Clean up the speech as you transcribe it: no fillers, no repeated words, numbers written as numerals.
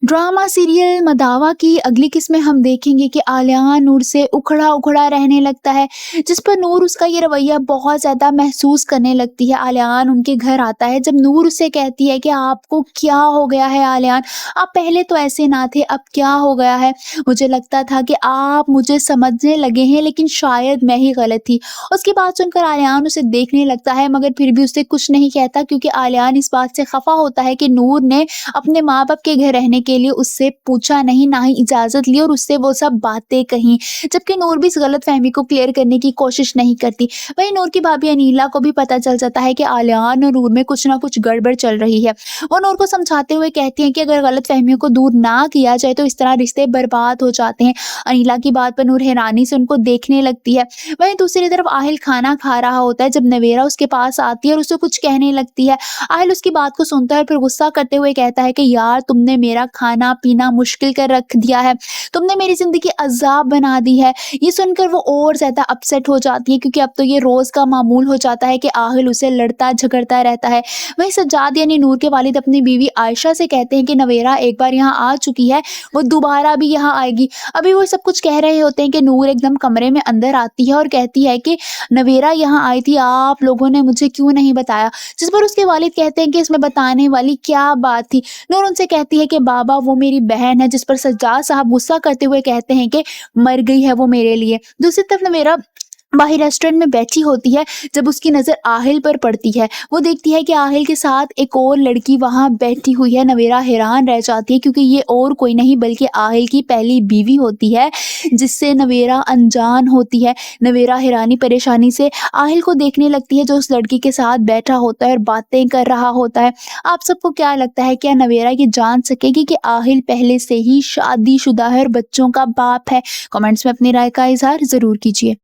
Drama serial मदावा की अगली किस्त में हम देखेंगे कि आलिया नूर से उखड़ा उखड़ा रहने लगता है, जिस पर नूर उसका ये रवैया बहुत ज़्यादा महसूस करने लगती है। आलियान उनके घर आता है, जब नूर उससे कहती है कि आपको क्या हो गया है आलियान, आप पहले तो ऐसे ना थे, अब क्या हो गया है? मुझे लगता था कि आप मुझे समझने लगे हैं, लेकिन शायद मैं ही गलत थी। उसकी बात सुनकर आलियान उसे देखने लगता है, मगर फिर भी उसे कुछ नहीं कहता, क्योंकि आलियान इस बात से खफा होता है कि नूर ने अपने माँ-बाप के घर रहने के लिए उससे पूछा नहीं, ना ही इजाज़त ली और उससे वो सब बातें कहीं। जबकि नूर भी इस गलतफ़हमी को क्लियर करने की कोशिश नहीं करती। वहीं नूर की भाभी अनीला को भी पता चल जाता है कि आलियान और नूर में कुछ ना कुछ गड़बड़ चल रही है। वो नूर को समझाते हुए कहती हैं कि अगर गलतफ़हमियों को दूर ना किया जाए तो इस तरह रिश्ते बर्बाद हो जाते हैं। अनीला की बात पर नूर हैरानी से उनको देखने लगती है। वहीं दूसरी तरफ आहिल खाना खा रहा होता है, जब नवेरा उसके पास आती है और उसे कुछ कहने लगती है। आहिल उसकी बात को सुनता है और फिर गुस्सा करते हुए कहता है कि यार, तुमने मेरा खाना पीना मुश्किल कर रख दिया है, तुमने मेरी जिंदगी अजाब बना दी है। ये सुनकर वो और ज्यादा अपसेट हो जाती है, क्योंकि अब तो ये रोज का मामूल हो जाता है कि आहिल उसे लड़ता झगड़ता रहता है। वहीं सज्जाद यानी नूर के वालिद अपनी बीवी आयशा से कहते हैं कि नवेरा एक बार यहाँ आ चुकी है, वो दोबारा भी यहाँ आएगी। अभी वो सब कुछ कह रहे होते हैं कि नूर एकदम कमरे में अंदर आती है और कहती है कि नवेरा यहाँ आई थी, आप लोगों ने मुझे क्यों नहीं बताया? जिस पर उसके वालिद कहते हैं कि इसमें बताने वाली क्या बात थी। नूर उनसे कहती है कि बाबा, वो मेरी बहन है। जिस पर सज्जाद साहब गुस्सा करते हुए कहते हैं कि मर गई है वो मेरे लिए। दूसरी तरफ नवेरा बाहर रेस्टोरेंट में बैठी होती है, जब उसकी नज़र आहिल पर पड़ती है। वो देखती है कि आहिल के साथ एक और लड़की वहाँ बैठी हुई है। नवेरा हैरान रह जाती है, क्योंकि ये और कोई नहीं बल्कि आहिल की पहली बीवी होती है, जिससे नवेरा अनजान होती है। नवेरा हैरानी परेशानी से आहिल को देखने लगती है, जो उस लड़की के साथ बैठा होता है और बातें कर रहा होता है। आप सबको क्या लगता है, क्या नवेरा ये जान सकेगी कि आहिल पहले से ही शादीशुदा है और बच्चों का बाप है? कमेंट्स में अपनी राय का इजहार ज़रूर कीजिए।